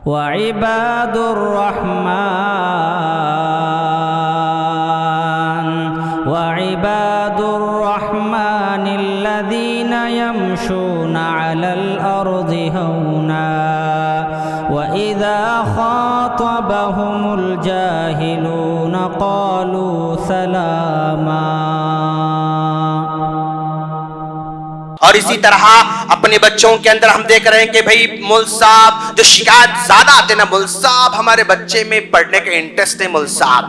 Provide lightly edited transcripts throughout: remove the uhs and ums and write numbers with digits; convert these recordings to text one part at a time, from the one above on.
وعباد الرحمن الذين يمشون على الأرض هونا وإذا خاطبهم الجاهلون قالوا سلاما۔ اور اسی طرح اپنے بچوں کے اندر ہم دیکھ رہے ہیں کہ بھئی مول صاحب جو شکایت زیادہ آتے نا، مول صاحب ہمارے بچے میں پڑھنے کا انٹرسٹ ہے، مول صاحب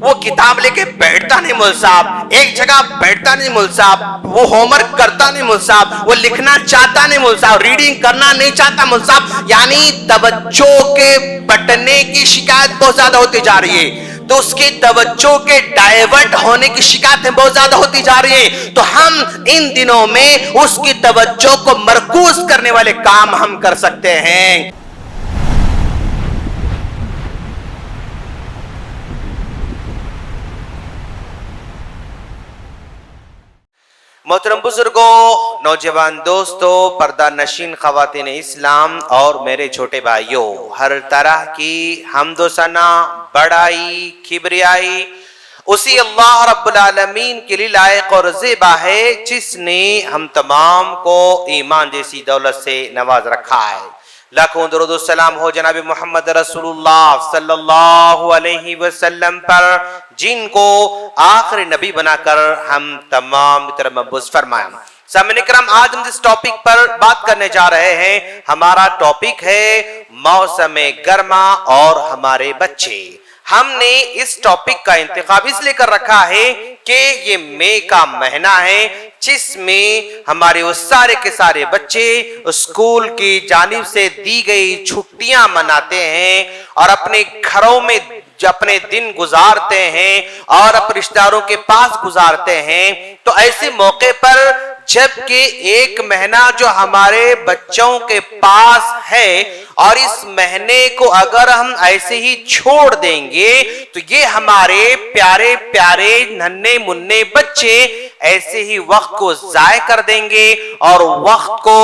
وہ کتاب لے کے بیٹھتا نہیں، مول صاحب ایک جگہ بیٹھتا نہیں، مول صاحب وہ ہوم ورک کرتا نہیں، مول صاحب وہ لکھنا چاہتا نہیں، مول صاحب ریڈنگ کرنا نہیں چاہتا، مول صاحب یعنی توجہ کے بٹنے کی شکایت بہت زیادہ ہوتی جا رہی ہے، تو اس کی توجہ کے ڈائیورٹ ہونے کی شکایتیں بہت زیادہ ہوتی جا رہی ہیں۔ تو ہم ان دنوں میں اس کی توجہ کو مرکوز کرنے والے کام ہم کر سکتے ہیں۔ محترم بزرگوں، نوجوان دوستوں، پردہ نشین خواتین اسلام اور میرے چھوٹے بھائیوں، ہر طرح کی حمد و ثنا، بڑائی، کبریائی اسی اللہ رب العالمین کے لیے لائق اور زیبا ہے جس نے ہم تمام کو ایمان جیسی دولت سے نواز رکھا ہے۔ لاکھوں درود و سلام ہو جناب محمد رسول اللہ صلی اللہ علیہ وسلم پر، جن کو آخری نبی بنا کر ہم تمام طرح مبعوث فرمایا۔ سامعین کرام، آج ہم جس ٹاپک پر بات کرنے جا رہے ہیں، ہمارا ٹاپک ہے موسم گرما اور ہمارے بچے۔ ہم نے اس ٹاپک کا انتخاب اس لئے کر رکھا ہے کہ یہ مئی کا مہینہ ہے جس میں ہمارے وہ سارے کے سارے بچے اسکول کی جانب سے دی گئی چھٹیاں مناتے ہیں اور اپنے گھروں میں اپنے دن گزارتے ہیں اور اپنے رشتہ داروں کے پاس گزارتے ہیں۔ تو ایسے موقع پر جبکہ ایک مہینہ جو ہمارے بچوں کے پاس ہے اور اس مہینے کو اگر ہم ایسے ہی چھوڑ دیں گے تو یہ ہمارے پیارے پیارے ننھے منھے بچے ایسے ہی وقت کو ضائع کر دیں گے اور وقت کو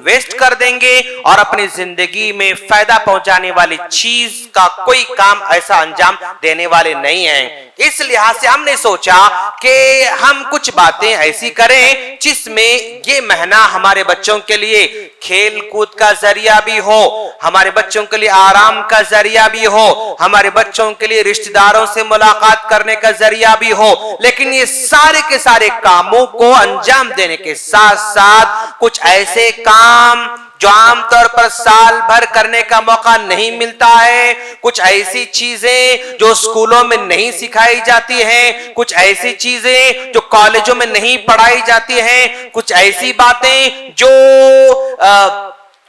ویسٹ کر دیں گے اور اپنی زندگی میں فائدہ پہنچانے والی چیز کا کوئی کام ایسا انجام دینے والے نہیں ہیں۔ اس لحاظ سے ہم نے سوچا کہ ہم کچھ باتیں ایسی کریں جس میں یہ مہینہ ہمارے بچوں کے لیے کھیل کود کا ذریعہ بھی ہو، ہمارے بچوں کے لیے آرام کا ذریعہ بھی ہو، ہمارے بچوں کے لیے رشتہ داروں سے ملاقات کرنے کا ذریعہ بھی ہو، لیکن یہ سارے کے سارے کاموں کو انجام دینے کے ساتھ ساتھ کچھ ایسے کام جو عام طور پر سال بھر کرنے کا موقع نہیں ملتا ہے، کچھ ایسی چیزیں جو اسکولوں میں نہیں سکھائی جاتی ہیں، کچھ ایسی چیزیں جو کالجوں میں نہیں پڑھائی جاتی ہیں، کچھ ایسی باتیں جو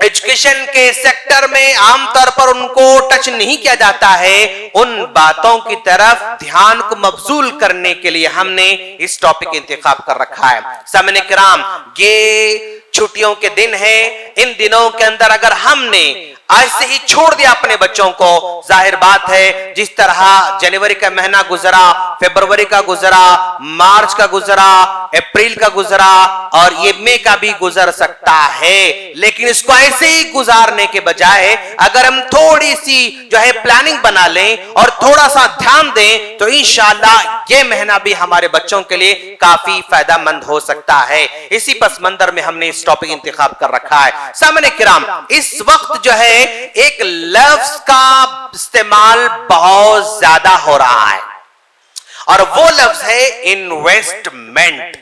ایجوکیشن کے سیکٹر میں عام طور پر ان کو ٹچ نہیں کیا جاتا ہے، ان باتوں کی طرف دھیان کو مبذول کرنے کے لیے ہم نے اس ٹاپک انتخاب کر رکھا ہے۔ سامعین کرام، یہ چھٹیوں کے دن ہیں، ان دنوں کے اندر اگر ہم نے ایسے ہی چھوڑ دیا اپنے بچوں کو، ظاہر بات ہے جس طرح جنوری کا مہینہ گزرا، فیبروری کا گزرا، مارچ کا گزرا، اپریل کا گزرا اور یہ مئی کا بھی گزر سکتا ہے، لیکن اس کو ایسے ہی گزارنے کے بجائے اگر ہم تھوڑی سی جو ہے پلاننگ بنا لیں اور تھوڑا سا دھیان دیں تو انشاءاللہ یہ مہینہ بھی ہمارے بچوں کے لیے کافی فائدہ مند ہو سکتا ہے۔ اسی پس منظر میں ہم نے اس ٹاپک انتخاب کر رکھا ہے۔ سامعین کرام، اس وقت جو ہے ایک لفظ کا استعمال بہت زیادہ ہو رہا ہے اور وہ لفظ ہے انویسٹمنٹ۔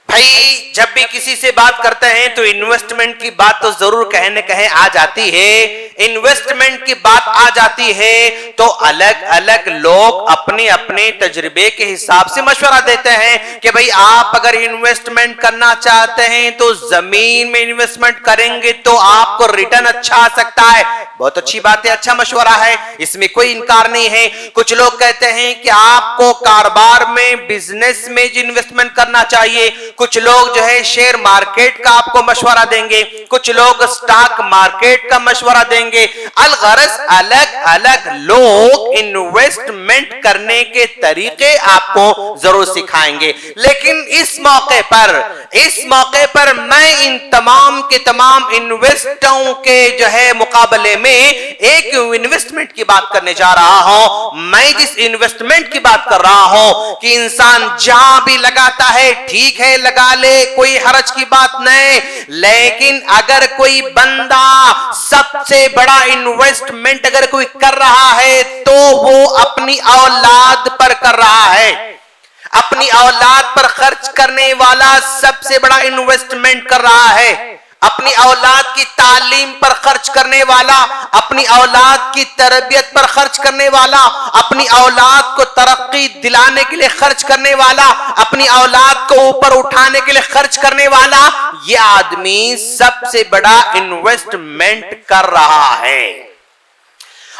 بھائی جب بھی کسی سے بات کرتے ہیں تو انویسٹمنٹ کی بات تو ضرور کہیں نہ کہیں آ جاتی ہے، انویسٹمنٹ کی بات آ جاتی ہے تو الگ الگ لوگ اپنے اپنے تجربے کے حساب سے مشورہ دیتے ہیں کہ بھائی آپ اگر انویسٹمنٹ کرنا چاہتے ہیں تو زمین میں انویسٹمنٹ کریں گے تو آپ کو ریٹرن اچھا آ سکتا ہے۔ بہت اچھی بات ہے، اچھا مشورہ ہے، اس میں کوئی انکار نہیں ہے۔ کچھ لوگ کہتے ہیں کہ آپ کو کاروبار میں، بزنس میں انویسٹمنٹ کرنا چاہیے، کچھ لوگ جو ہے شیئر مارکیٹ کا آپ کو مشورہ دیں گے, کچھ لوگ سٹاک مارکیٹ کا مشورہ دیں گے. الغرض الگ الگ لوگ انویسٹمنٹ کرنے کے طریقے آپ کو ضرور سکھائیں گے. لیکن اس موقع پر میں ان تمام کے تمام انویسٹروں کے جو ہے مقابلے میں ایک انویسٹمنٹ کی بات کرنے جا رہا ہوں. میں جس انویسٹمنٹ کی بات کر رہا ہوں کہ انسان جہاں بھی لگاتا ہے ٹھیک ہے لگا لے, کوئی حرج کی بات نہیں, لیکن اگر کوئی بندہ سب سے بڑا انویسٹمنٹ اگر کوئی کر رہا ہے تو وہ اپنی اولاد پر کر رہا ہے. اپنی اولاد پر خرچ کرنے والا سب سے بڑا انویسٹمنٹ کر رہا ہے. اپنی اولاد کی تعلیم پر خرچ کرنے والا, اپنی اولاد کی تربیت پر خرچ کرنے والا, اپنی اولاد کو ترقی دلانے کے لیے خرچ کرنے والا, اپنی اولاد کو اوپر اٹھانے کے لیے خرچ کرنے والا, یہ آدمی سب سے بڑا انویسٹمنٹ کر رہا ہے.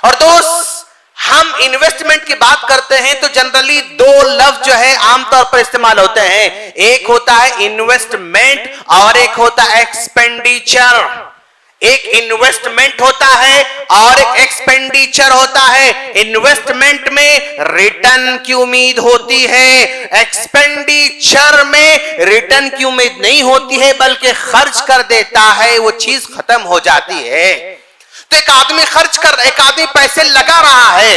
اور دوست, ہم انویسٹمنٹ کی بات کرتے ہیں تو جنرلی دو لفظ جو ہے عام طور پر استعمال ہوتے ہیں. ایک ہوتا ہے انویسٹمنٹ اور ایک ہوتا ہے ایکسپینڈیچر. ایک انویسٹمنٹ ہوتا ہے اور ایک ایکسپینڈیچر ہوتا ہے. انویسٹمنٹ میں ریٹرن کی امید ہوتی ہے, ایکسپینڈیچر میں ریٹرن کی امید نہیں ہوتی ہے بلکہ خرچ کر دیتا ہے, وہ چیز ختم ہو جاتی ہے. تو ایک آدمی پیسے لگا رہا ہے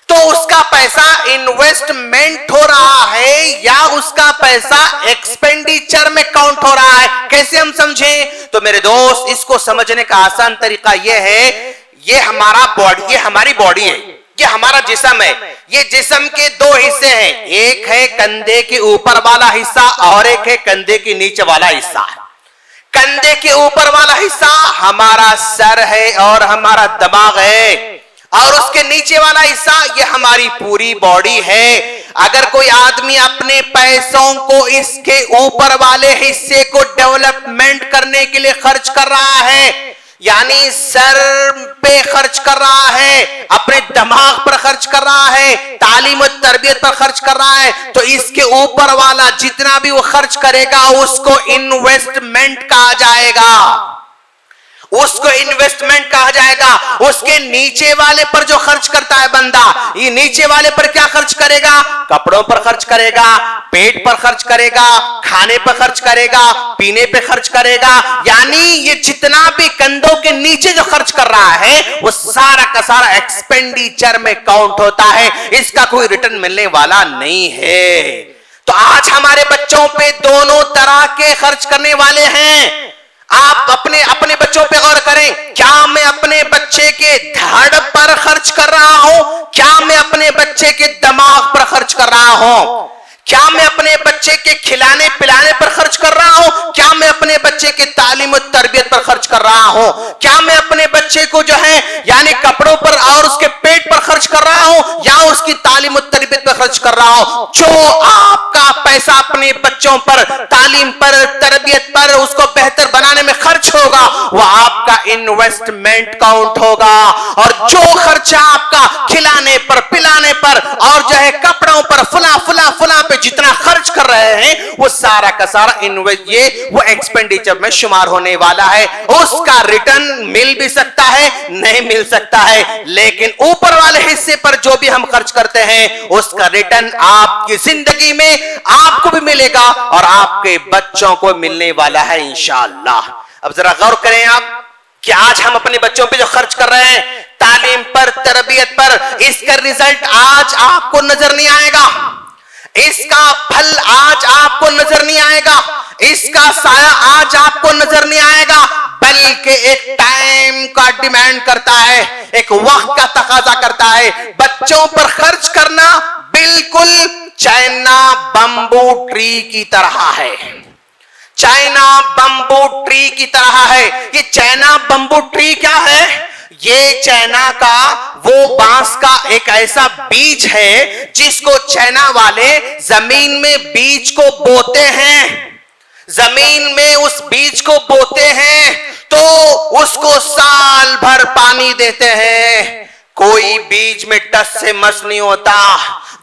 تو اس کا پیسہ انویسٹمنٹ ہو رہا ہے یا اس کا پیسہ ایکسپینڈیچر میں کاؤنٹ ہو رہا ہے. کیسے ہم سمجھیں؟ تو میرے دوست, اس کو سمجھنے کا آسان طریقہ یہ ہے, یہ ہماری باڈی ہے, یہ ہمارا جسم ہے. یہ جسم کے دو حصے ہیں, ایک ہے کندھے کے اوپر والا حصہ اور ایک ہے کندھے کے نیچے والا حصہ. کندھے کے اوپر والا حصہ ہمارا سر ہے اور ہمارا دماغ ہے, اور اس کے نیچے والا حصہ یہ ہماری پوری باڈی ہے. اگر کوئی آدمی اپنے پیسوں کو اس کے اوپر والے حصے کو ڈیولپمنٹ کرنے کے لیے خرچ کر رہا ہے, یعنی سر پہ خرچ کر رہا ہے, اپنے دماغ پر خرچ کر رہا ہے, تعلیم و تربیت پر خرچ کر رہا ہے, تو اس کے اوپر والا جتنا بھی وہ خرچ کرے گا اس کو انویسٹمنٹ کہا جائے گا. اس کو انویسٹمنٹ کہا جائے گا. اس کے نیچے والے پر جو خرچ کرتا ہے بندہ, یہ نیچے والے پر کیا خرچ کرے گا؟ کپڑوں پر خرچ کرے گا, پیٹ پر خرچ کرے گا, کھانے پر خرچ کرے گا, پینے پہ خرچ کرے گا. یعنی یہ جتنا بھی کندھوں کے نیچے جو خرچ کر رہا ہے وہ سارا کا سارا ایکسپینڈیچر میں کاؤنٹ ہوتا ہے, اس کا کوئی ریٹرن ملنے والا نہیں ہے. تو آج ہمارے بچوں پہ دونوں طرح کے خرچ کرنے والے ہیں. آپ اپنے بچوں پہ غور کریں, کیا میں اپنے بچے کے دھڑ پر خرچ کر رہا ہوں, کیا میں اپنے بچے کے دماغ پر خرچ کر رہا ہوں, کیا میں اپنے بچے کے کھلانے پلانے پر خرچ کر رہا ہوں, کیا میں اپنے بچے کے تعلیم و تربیت پر خرچ کر رہا ہوں, کیا میں اپنے بچے کو جو ہے یعنی کپڑوں پر اور اس کے پیٹ پر خرچ کر رہا ہوں یا اس کی تعلیم و تربیت پر خرچ کر رہا ہوں. جو آپ کا پیسہ اپنے بچوں پر, تعلیم پر, تربیت پر, اس کو بہتر بنانے میں خرچ ہوگا وہ آپ کا انویسٹمنٹ کاؤنٹ ہوگا. اور جو خرچہ آپ کا کھلانے پر, پلانے پر اور جو ہے کپڑوں پر, فلاں پہ جتنا خرچ کر رہے ہیں وہ سارا کا سارا وہ ایکسپینڈیچر میں شمار ہونے والا ہے. اس کا ریٹرن مل بھی سکتا ہے, نہیں مل سکتا ہے, لیکن اوپر والے حصے پر جو بھی ہم خرچ کرتے ہیں اس کا ریٹرن آپ کی زندگی میں آپ کو بھی ملے گا اور آپ کے بچوں کو ملنے والا ہے انشاءاللہ. اب ذرا غور کریں آپ کہ آج ہم اپنے بچوں پہ جو خرچ کر رہے ہیں, تعلیم پر, تربیت پر, اس کا ریزلٹ آج آپ کو نظر نہیں آئے گا, اس کا پھل آج آپ کو نظر نہیں آئے گا, اس کا سایہ آج آپ کو نظر نہیں آئے گا, بلکہ ایک ٹائم کا ڈیمانڈ کرتا ہے, ایک وقت کا تقاضا کرتا ہے. بچوں پر خرچ کرنا بالکل چائنا بمبو ٹری کی طرح ہے, چائنا بمبو ٹری کی طرح ہے. یہ چائنا بمبو ٹری کیا ہے؟ یہ چائنا کا وہ بانس کا ایک ایسا بیج ہے جس کو چائنا والے زمین میں بیج کو بوتے ہیں, زمین میں اس بیج کو بوتے ہیں تو اس کو سال بھر پانی دیتے ہیں, کوئی بیج میں ٹس سے مس نہیں ہوتا,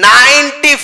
90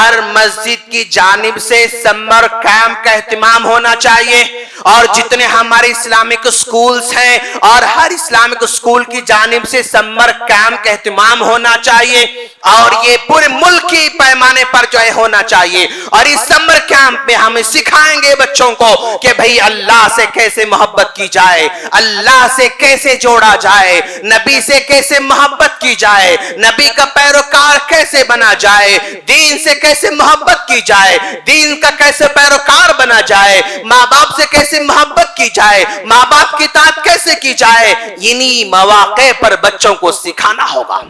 ہر مسجد کی جانب سے سمر کیمپ کا اہتمام ہونا چاہیے اور جتنے ہمارے اسلامک سکولز ہیں اور ہر اسلامک سکول کی جانب سے سمر کیمپ کا اہتمام ہونا چاہیے اور یہ پورے ملکی پیمانے پر جو ہے ہونا چاہیے اور اس سمر کیمپ میں ہم سکھائیں گے بچوں کو کہ بھئی اللہ سے کیسے محبت کی جائے, اللہ سے کیسے جوڑا جائے, نبی سے کیسے محبت کی جائے, نبی کا پیروکار کیسے بنا جائے, دین سے کیسے محبت کی جائے, دین کا کیسے پیروکار بنا جائے, ماں باپ سے کیسے محبت کی جائے, ماں باپ کی اطاعت کیسے کی جائے. انہی مواقع پر بچوں کو سکھانا ہوگا.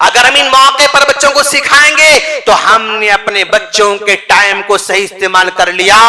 اگر ہم ان مواقع پر بچوں کو سکھائیں گے تو ہم نے اپنے بچوں کے ٹائم کو صحیح استعمال کر لیا.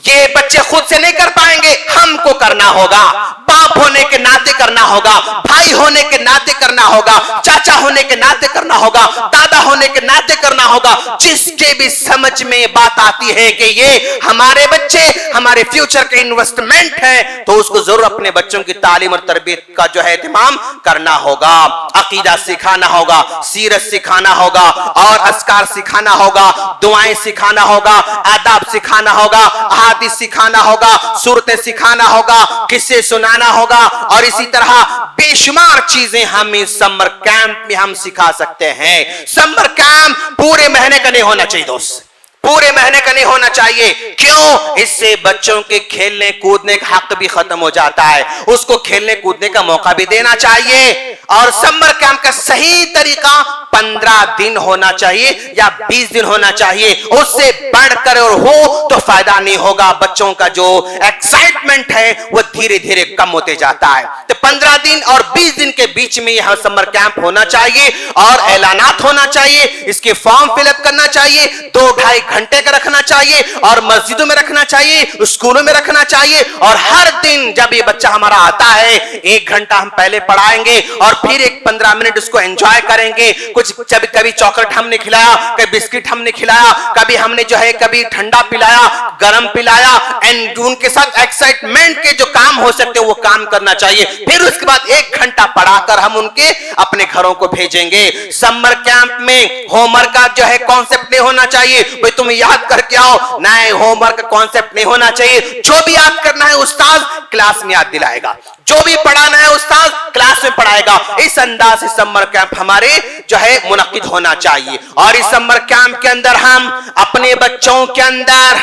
یہ بچے خود سے نہیں کر پائیں گے, ہم کو کرنا ہوگا. باپ ہونے کے ناطے کرنا ہوگا, بھائی ہونے کے ناطے کرنا ہوگا, چاچا ہونے کے ناطے کرنا ہوگا, دادا ہونے کے ناطے کرنا ہوگا. جس کے بھی سمجھ میں بات آتی ہے کہ یہ ہمارے بچے ہمارے فیوچر کے انویسٹمنٹ ہیں تو اس کو ضرور اپنے بچوں کی تعلیم اور تربیت کا جو ہے اہتمام کرنا ہوگا. عقیدہ سکھانا ہوگا, سیرت سکھانا ہوگا اور اذکار سکھانا ہوگا, دعائیں سکھانا ہوگا, آداب سکھانا ہوگا, احادیث سکھانا ہوگا, سورتیں سکھانا ہوگا, قصے سنانا ہوگا اور اسی طرح بے شمار چیزیں ہم اس سمر کیمپ میں ہم سکھا سکتے ہیں. سمر کیمپ پورے مہینے کا نہیں ہونا چاہیے دوست, پورے مہینے کا نہیں ہونا چاہیے. کیوں؟ اس سے بچوں کے کھیلنے کودنے کا حق بھی ختم ہو جاتا ہے, اس کو کھیلنے کودنے کا موقع بھی دینا چاہیے. اور سمر کیمپ کا صحیح طریقہ 15 دن ہونا چاہیے یا 20 دن ہونا چاہیے. اس سے بڑھ کر اور ہو تو فائدہ نہیں ہوگا. بچوں کا جو ایکسائٹمنٹ ہے وہ دھیرے دھیرے کم ہوتے جاتا ہے. تو 15 دن اور 20 دن کے بیچ میں یہ سمر کیمپ ہونا چاہیے اور اعلانات ہونا چاہیے. اس کے فارم فل اپ کرنا چاہیے, 2-2.5 گھنٹے کا رکھنا چاہیے اور مسجدوں میں رکھنا چاہیے, اسکولوں میں رکھنا چاہیے. اور ہر دن جب یہ بچہ ہمارا آتا ہے 1 گھنٹہ ہم پہلے پڑھائیں گے اور پھر ایک 15 منٹ اس کو انجوائے کریں گے. کچھ جب کبھی چاکلیٹ ہم نے کھلایا, کبھی بسکٹ ہم نے کھلایا, کبھی ہم نے جو ہے کبھی ٹھنڈا پلایا, گرم پلایا, اینڈ ان کے ساتھ ایکسائٹمنٹ کے جو کام ہو سکتے ہیں وہ کام کرنا چاہیے. پھر اس کے بعد 1 گھنٹہ پڑھا کر ہم ان کے اپنے گھروں کو بھیجیں گے. سمر کیمپ میں ہوم ورک کا جو ہے کانسیپٹ نہیں ہونا چاہیے بھئی تم یاد کر کے آؤ, نئے ہوم ورک کا کانسیپٹ نہیں ہونا چاہیے. جو بھی یاد کرنا ہے استاد کلاس میں یاد دلائے گا, جو بھی پڑھانا ہے استاد کلاس میں پڑھائے گا. اس انداز سے سمر کیمپ ہمارے جو ہے منعقد ہونا چاہیے. اور اس سمر کیمپ کے اندر ہم اپنے بچوں کے اندر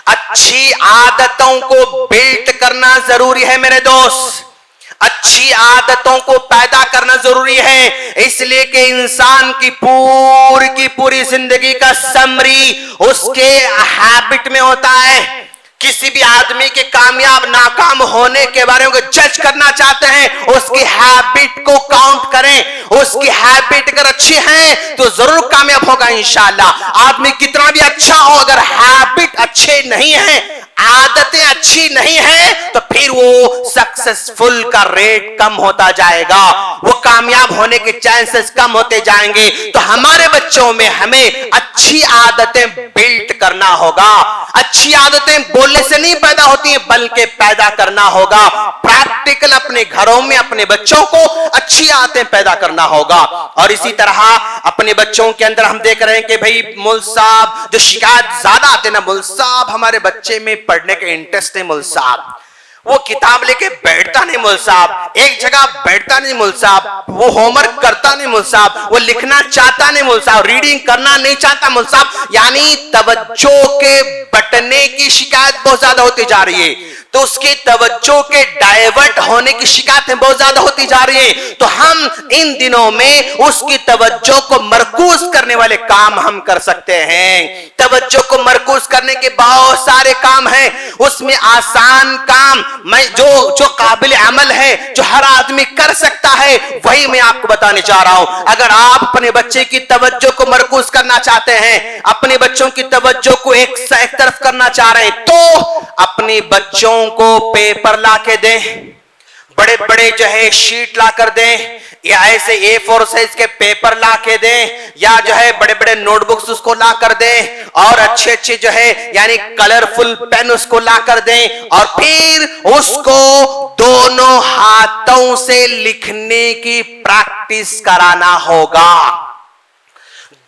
اچھی عادتوں کو بلڈ کرنا ضروری ہے میرے دوست. اچھی عادتوں کو پیدا کرنا ضروری ہے, اس لیے کہ انسان کی پوری زندگی کا سمری اس کے ہیبٹ میں ہوتا ہے. کسی بھی آدمی کے کامیاب ناکام ہونے کے بارے میں جج کرنا چاہتے ہیں, اس کی ہیبٹ کو کاؤنٹ کریں. اس کی ہیبٹ اگر اچھی ہیں تو ضرور کامیاب ہوگا انشاءاللہ. آدمی کتنا بھی اچھا ہو, اگر ہیبٹ اچھے نہیں ہیں, عادتیں اچھی نہیں ہیں, تو پھر وہ سکسسفل کا ریٹ کم ہوتا جائے گا, وہ کامیاب ہونے کے چانسز کم ہوتے جائیں گے. تو ہمارے بچوں میں ہمیں اچھی عادتیں بلڈ کرنا ہوگا. اچھی عادتیں بولنے سے نہیں پیدا ہوتی ہیں بلکہ پیدا کرنا ہوگا. پریکٹیکل اپنے گھروں میں اپنے بچوں کو اچھی عادتیں پیدا کرنا ہوگا. اور اسی طرح اپنے بچوں کے اندر ہم دیکھ رہے ہیں کہ بھئی مول صاحب جو شکایت زیادہ آتے نا, مول صاحب ہمارے بچے میں پڑھنے کا انٹرسٹ ہے, مول صاحب وہ کتاب لے کے بیٹھتا نہیں, مول صاحب ایک جگہ بیٹھتا نہیں, مول صاحب وہ ہوم ورک کرتا نہیں, مول صاحب وہ لکھنا چاہتا نہیں, مول صاحب ریڈنگ کرنا نہیں چاہتا, مول صاحب یعنی توجہ کے بٹنے کی شکایت بہت زیادہ ہوتی جا رہی ہے. تو اس کی توجہ کے ڈائیورٹ ہونے کی شکایتیں بہت زیادہ ہوتی جا رہی ہیں. تو ہم ان دنوں میں اس کی توجہ کو مرکوز کرنے والے کام ہم کر سکتے ہیں. توجہ کو مرکوز کرنے کے بہت سارے کام ہیں, اس میں آسان کام جو قابل عمل ہے, جو ہر آدمی کر سکتا ہے, وہی میں آپ کو بتانے چاہ رہا ہوں. اگر آپ اپنے بچے کی توجہ کو مرکوز کرنا چاہتے ہیں, اپنے بچوں کی توجہ کو ایک طرف کرنا چاہ رہے ہیں, تو اپنے بچوں کو پیپر لا کے دیں, بڑے بڑے جو ہے شیٹ لا کر دیں, یا ایسے A4 سائز کے پیپر لا کے دیں, یا جو ہے بڑے بڑے نوٹ بکس اس کو لا کر دیں, اور اچھے اچھے جو ہے یعنی کلرفل پین اس کو لا کر دیں, اور پھر اس کو دونوں ہاتھوں سے لکھنے کی پریکٹس کرانا ہوگا.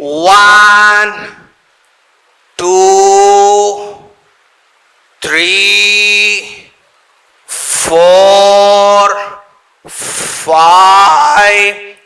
1 2 3 4 5,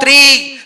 3,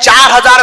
4000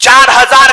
4000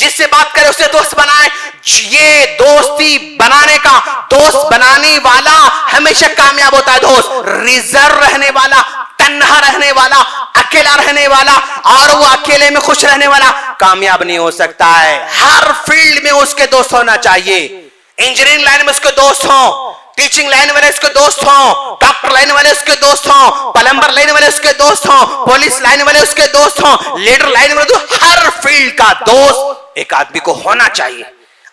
جس سے بات کرے اسے دوست بنائے. یہ دوستی بنانے کا, دوست بنانے والا ہمیشہ کامیاب ہوتا ہے. دوست ریزرو رہنے والا, تنہا رہنے والا, اکیلا رہنے والا اور وہ اکیلے میں خوش رہنے والا کامیاب نہیں ہو سکتا ہے. ہر فیلڈ میں اس کے دوست ہونا چاہیے. انجینئرنگ لائن میں اس کے دوست ہوں, ٹیچنگ لائن والے اس کے دوست ہوں, ڈاکٹر لائن والے اس کے دوست ہوں, پلمبر لائن والے اس کے دوست ہوں, پولیس لائن والے اس کے دوست ہوں, لیڈر لائن والے, ہر فیلڈ کا دوست ایک آدمی کو ہونا چاہیے.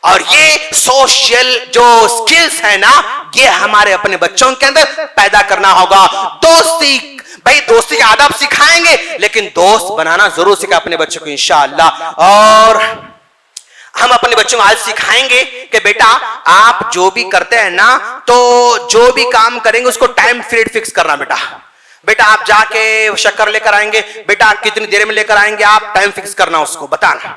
اور یہ سوشل جو سکلز ہے نا, یہ ہمارے اپنے بچوں کے اندر پیدا کرنا ہوگا. دوستی, بھائی دوستی کے آداب سکھائیں گے لیکن دوست بنانا ضرور سکھائیں اپنے بچوں کو انشاءاللہ. اور ہم اپنے بچوں کو آج سکھائیں گے کہ بیٹا آپ جو بھی کرتے ہیں نا, تو جو بھی کام کریں گے اس کو ٹائم پیریڈ فکس کرنا. بیٹا آپ جا کے شکر لے کر آئیں گے, بیٹا کتنی دیر میں لے کر آئیں گے, آپ ٹائم فکس کرنا, اس کو بتانا,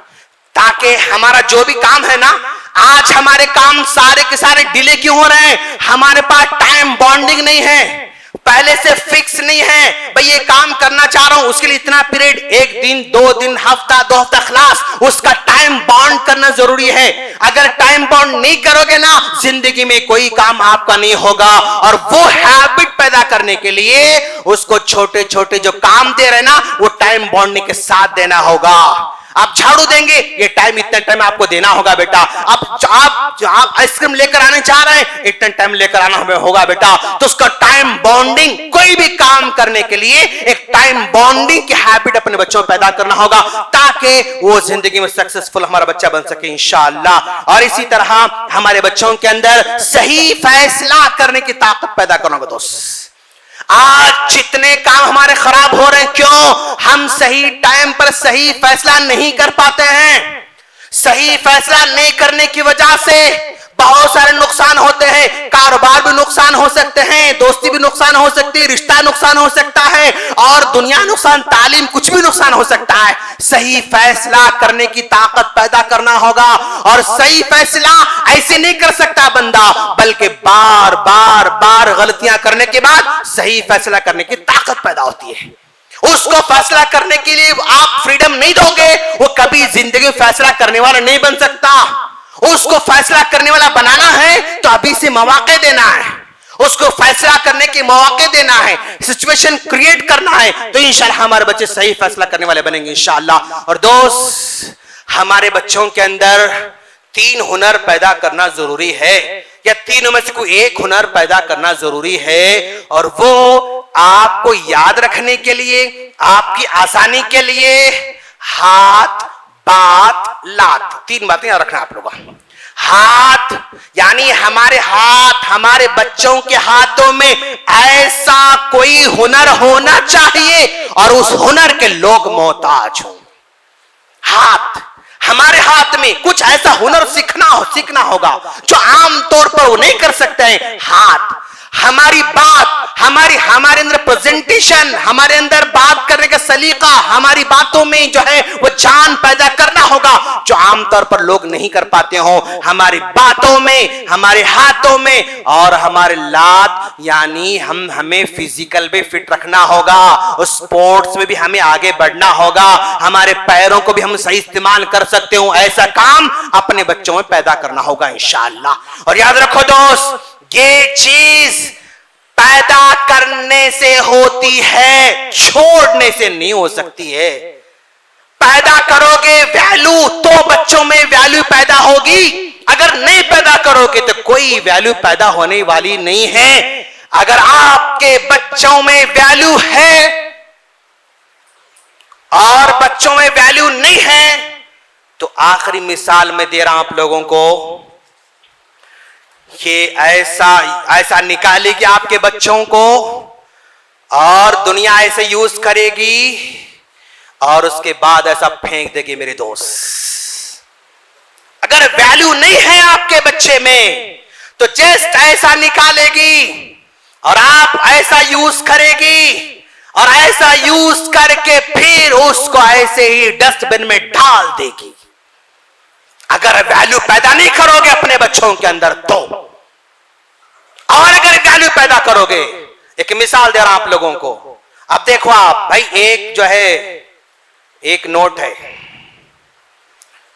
تاکہ ہمارا جو بھی کام ہے نا, آج ہمارے کام سارے کے سارے ڈیلے کیوں ہو رہے ہیں, ہمارے پاس ٹائم بانڈنگ نہیں ہے, پہلے سے فکس نہیں ہے. بھئی یہ کام کرنا چاہ رہا ہوں, اس کے لیے اتنا پیریڈ, ایک دن, 2 دن, ہفتہ, 2 ہفتہ, خلاص اس کا ٹائم بانڈ کرنا ضروری ہے. اگر ٹائم بانڈ نہیں کرو گے نا, زندگی میں کوئی کام آپ کا نہیں ہوگا. اور وہ ہیبٹ پیدا کرنے کے لیے اس کو چھوٹے چھوٹے جو کام دے رہے نا, وہ ٹائم بانڈنگ کے ساتھ دینا ہوگا. آپ جھاڑو دیں گے, یہ ٹائم اتنا ٹائم آپ کو دینا ہوگا بیٹا. آپ آئس کریم لے کر آنے چاہ رہے ہیں, اتنا ٹائم لے کر آنا ہوگا بیٹا. تو اس کا ٹائم بانڈنگ, کوئی بھی کام کرنے کے لیے ایک ٹائم بانڈنگ کی ہیبٹ اپنے بچوں پیدا کرنا ہوگا, تاکہ وہ زندگی میں سکسیسفل ہمارا بچہ بن سکے انشاءاللہ. اور اسی طرح ہمارے بچوں کے اندر صحیح فیصلہ کرنے کی طاقت پیدا کرنا ہوگا. دوست آج جتنے کام ہمارے خراب ہو رہے ہیں, کیوں؟ ہم صحیح ٹائم پر صحیح فیصلہ نہیں کر پاتے ہیں. صحیح فیصلہ نہیں کرنے کی وجہ سے بہت سارے نقصان ہوتے ہیں. کاروبار بھی نقصان ہو سکتے ہیں, دوستی بھی نقصان ہو سکتی ہے, رشتہ نقصان ہو سکتا ہے, اور دنیا نقصان, تعلیم, کچھ بھی نقصان ہو سکتا ہے. صحیح فیصلہ کرنے کی طاقت پیدا کرنا ہوگا. اور صحیح فیصلہ ایسے نہیں کر سکتا بندہ, بلکہ بار بار بار غلطیاں کرنے کے بعد صحیح فیصلہ کرنے کی طاقت پیدا ہوتی ہے. اس کو فیصلہ کرنے کے لیے آپ فریڈم نہیں دو گے, وہ کبھی زندگی میں فیصلہ کرنے والا نہیں بن سکتا. اس کو فیصلہ کرنے والا بنانا ہے تو ابھی سے مواقع دینا ہے, اس کو فیصلہ کرنے کے مواقع دینا ہے, سچویشن کریٹ کرنا ہے, تو انشاءاللہ ہمارے بچے صحیح فیصلہ کرنے والے بنیں گے انشاءاللہ. اور دوست ہمارے بچوں کے اندر 3 ہنر پیدا کرنا ضروری ہے, یا تینوں میں سے کوئی ایک ہنر پیدا کرنا ضروری ہے. اور وہ آپ کو یاد رکھنے کے لیے, آپ کی آسانی کے لیے, ہاتھ, بات, لات, 3 باتیں یاد رکھنا آپ لوگوں. ہاتھ یعنی ہمارے ہاتھ, ہمارے بچوں کے ہاتھوں میں ایسا کوئی ہنر ہونا چاہیے اور اس ہنر کے لوگ محتاج ہوں. ہاتھ, ہمارے ہاتھ میں کچھ ایسا ہنر سیکھنا ہوگا جو عام طور پر وہ نہیں کر سکتے ہیں. ہاتھ, ہماری بات, ہمارے اندر پریزنٹیشن, ہمارے اندر بات کرنے کا سلیقہ, ہماری باتوں میں جو ہے وہ جان پیدا کرنا ہوگا جو عام طور پر لوگ نہیں کر پاتے ہوں. ہماری باتوں میں, ہمارے ہاتھوں میں, اور ہمارے لات یعنی ہمیں فزیکل بھی فٹ رکھنا ہوگا, اسپورٹس میں بھی ہمیں آگے بڑھنا ہوگا, ہمارے پیروں کو بھی ہم صحیح استعمال کر سکتے ہوں. ایسا کام اپنے بچوں میں پیدا کرنا ہوگا انشاءاللہ. اور یاد رکھو دوست, یہ چیز پیدا کرنے سے ہوتی ہے, چھوڑنے سے نہیں ہو سکتی ہے. پیدا کرو گے ویلیو تو بچوں میں ویلیو پیدا ہوگی, اگر نہیں پیدا کرو گے تو کوئی ویلیو پیدا ہونے والی نہیں ہے. اگر آپ کے بچوں میں ویلیو ہے اور بچوں میں ویلیو نہیں ہے, تو آخری مثال میں دے رہا ہوں آپ لوگوں کو, کہ ایسا نکالے گی آپ کے بچوں کو اور دنیا ایسے یوز کرے گی اور اس کے بعد ایسا پھینک دے گی. میرے دوست اگر ویلیو نہیں ہے آپ کے بچے میں تو جسٹ ایسا نکالے گی اور آپ ایسا یوز کرے گی اور ایسا یوز کر کے پھر اس کو ایسے ہی ڈسٹ بن میں ڈال دے گی. اگر ویلیو پیدا نہیں کرو گے اپنے بچوں کے اندر تو, اور اگر ویلیو پیدا کرو گے, ایک مثال دے رہا ہوں آپ لوگوں کو. اب دیکھو آپ بھائی, ایک جو ہے ایک نوٹ ہے,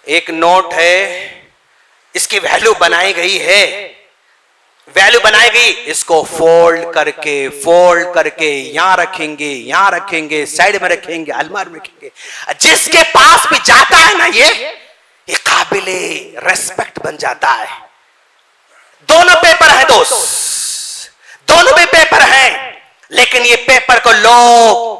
ایک نوٹ ہے, اس کی ویلیو بنائی گئی ہے, ویلیو بنائی گئی, اس کو فولڈ کر کے یہاں رکھیں گے, سائیڈ میں رکھیں گے, المار میں رکھیں گے. جس کے پاس بھی جاتا ہے نا یہ قابل ریسپیکٹ بن جاتا ہے. دونوں پیپر ہیں دوست, دونوں بھی پیپر ہیں, لیکن یہ پیپر کو لوگ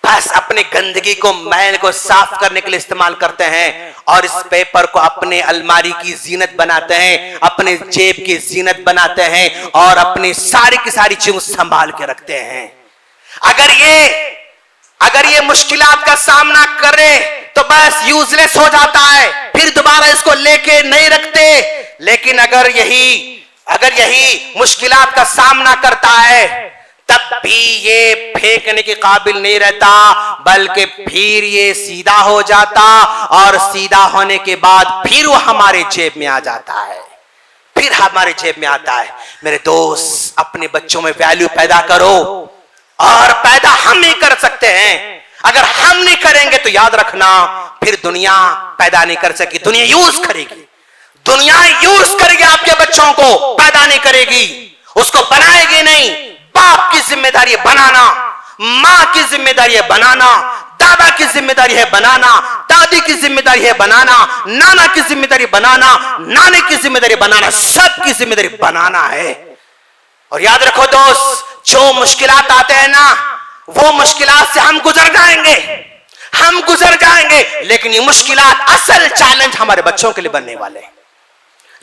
بس اپنی گندگی کو, میل کو صاف کرنے کے لیے استعمال کرتے ہیں, اور اس پیپر کو اپنے الماری کی زینت بناتے ہیں, اپنے جیب کی زینت بناتے ہیں, اور اپنی ساری کی ساری چیزوں سنبھال کے رکھتے ہیں. اگر یہ مشکلات کا سامنا کرے تو بس یوز لیس ہو جاتا ہے, پھر دوبارہ اس کو لے کے نہیں رکھتے. لیکن اگر یہی مشکلات کا سامنا کرتا ہے تب بھی یہ پھینکنے کے قابل نہیں رہتا, بلکہ پھر یہ سیدھا ہو جاتا, اور سیدھا ہونے کے بعد پھر وہ ہمارے جیب میں آ جاتا ہے, پھر ہمارے جیب میں آتا ہے. میرے دوست, اپنے بچوں میں ویلیو پیدا کرو, اور پیدا ہم ہی کر سکتے ہیں. اگر ہم نہیں کریں گے تو یاد رکھنا پھر دنیا پیدا نہیں کر سکے, دنیا یوز کرے گی, آپ کے بچوں کو, پیدا نہیں کرے گی, اس کو بنائے گی نہیں. باپ کی ذمہ داری ہے بنانا, ماں کی ذمہ داری ہے بنانا, دادا کی ذمہ داری ہے بنانا, دادی کی ذمہ داری ہے بنانا, نانا کی ذمہ داری بنانا, نانے کی ذمہ داری بنانا, سب کی ذمہ داری بنانا ہے. اور یاد رکھو دوست, جو مشکلات آتے ہیں نا, وہ مشکلات سے ہم گزر جائیں گے, لیکن یہ مشکلات اصل چیلنج ہمارے بچوں کے لیے بننے والے ہیں.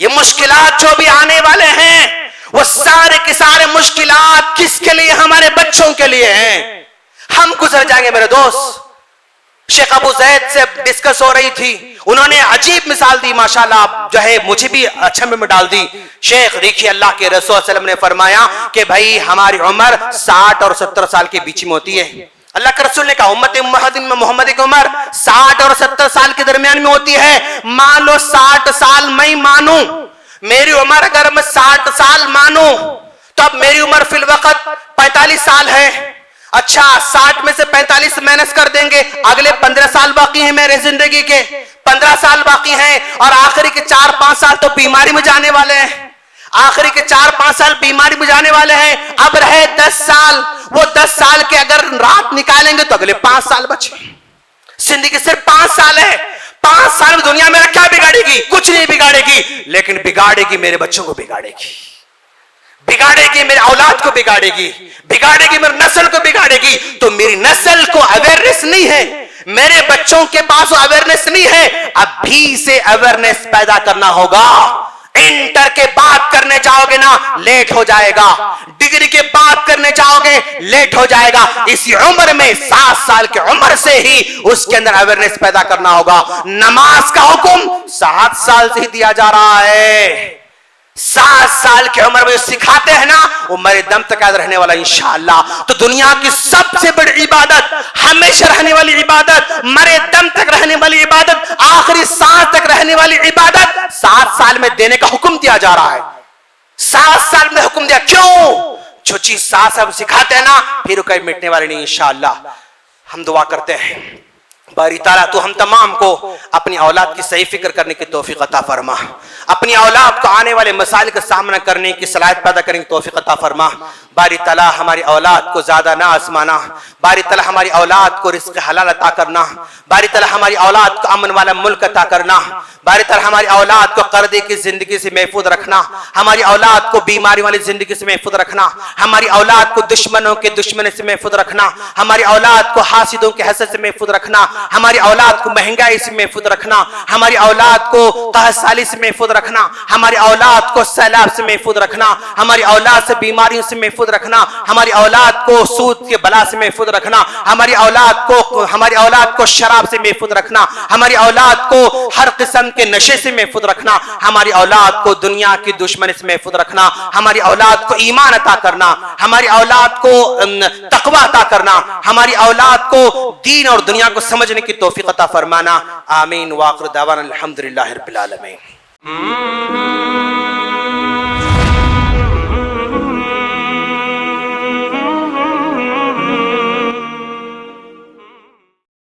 یہ مشکلات جو بھی آنے والے ہیں وہ سارے کے سارے مشکلات کس کے لیے؟ ہمارے بچوں کے لیے ہیں. ہم گزر جائیں گے میرے دوست. شیخ ابو زید سے ڈسکس ہو رہی تھی, انہوں نے عجیب مثال دی, ماشاءاللہ جو ہے مجھے بھی اچھا میں ڈال دی. شیخ دیکھیے, اللہ کے رسول صلی اللہ علیہ وسلم نے فرمایا کہ بھائی ہماری عمر 60 اور 70 سال کے بیچ میں ہوتی ہے. اللہ کے رسول نے کہا امت محمد کی عمر 60 اور 70 سال کے درمیان میں ہوتی ہے. مان لو 60 سال میں مانوں, میری عمر اگر میں 60 سال مانوں تو اب میری عمر فی الوقت 45 سال ہے. اچھا 60 میں سے 45 مائنس کر دیں گے, اگلے 15 سال باقی ہیں میرے زندگی کے, 15 سال باقی ہیں, اور آخری کے 4-5 سال تو بیماری میں جانے والے ہیں. آخری کے 4-5 سال بیماری میں جانے والے ہیں. اب رہے 10 سال, وہ 10 سال کے اگر رات نکالیں گے تو اگلے 5 سال بچے. زندگی صرف 5 سال ہے. 5 سال میں دنیا میرا کیا بگاڑے گی؟ کچھ نہیں بگاڑے گی, لیکن بگاڑے گی میرے بچوں کو, بگاڑے گی میرے اولاد کو, بگاڑے گی میرے نسل کو, بگاڑے گی. تو میری نسل کو اویئرنیس نہیں ہے, میرے بچوں کے پاس اویئرنیس نہیں ہے. اب بھی سے اویئرنیس پیدا کرنا ہوگا. انٹر کے بات کرنے جاؤ گے نا لیٹ ہو جائے گا, ڈگری کے بات کرنے جاؤ گے لیٹ ہو جائے گا. اسی عمر میں 7 سال کی عمر سے ہی اس کے اندر اویئرنیس پیدا کرنا ہوگا. نماز کا حکم 7 سال سے ہی دیا جا رہا ہے. 7 سال کی عمر میں جو سکھاتے ہیں نا وہ مرے دم تک یاد رہنے والا انشاءاللہ. تو دنیا کی سب سے بڑی عبادت, ہمیشہ رہنے والی عبادت, مرے دم تک رہنے والی عبادت, آخری سانس تک رہنے والی عبادت 7 سال میں دینے کا حکم دیا جا رہا ہے. 7 سال میں حکم دیا. کیوں؟ جو چیز 7 سال سکھاتے ہیں نا پھر کوئی مٹنے والی نہیں انشاءاللہ. ہم دعا کرتے ہیں باری تعالیٰ تو ہم تمام کو اپنی اولاد کی صحیح فکر کرنے کی توفیق عطا فرما, اپنی اولاد کو آنے والے مسائل کا سامنا کرنے کی صلاحیت پیدا کرنے کی توفیق عطا فرما. باری تعالیٰ ہماری اولاد کو زیادہ نہ آزمانا, باری تعالیٰ ہماری اولاد کو رزق حلال عطا کرنا, باری تعالیٰ ہماری اولاد کو امن والا ملک عطا کرنا, باری تعالیٰ ہماری اولاد کو قرضے کی زندگی سے محفوظ رکھنا, ہماری اولاد کو بیماری والی زندگی سے محفوظ رکھنا, ہماری اولاد کو دشمنوں کے دشمنی سے محفوظ رکھنا, ہماری اولاد کو حاسدوں کے حسد سے محفوظ رکھنا, ہماری اولاد کو مہنگائی سے محفوظ رکھنا, ہماری اولاد کو قحط سالی سے محفوظ رکھنا, ہماری اولاد کو سیلاب سے محفوظ رکھنا, ہماری اولاد سے بیماریوں سے محفوظ رکھنا, ہماری اولاد کو سود کے بلا سے محفوظ رکھنا, ہماری اولاد کو شراب سے محفوظ رکھنا, ہماری اولاد کو ہر قسم کے نشے سے محفوظ رکھنا, ہماری اولاد کو دنیا کی دشمنی سے محفوظ رکھنا, ہماری اولاد کو ایمان عطا کرنا, ہماری اولاد کو تقوی عطا کرنا, ہماری اولاد کو دین اور دنیا کو سمجھنے کی توفیق عطا فرمانا. آمین. واخر دعوانا الحمدللہ رب العالمین.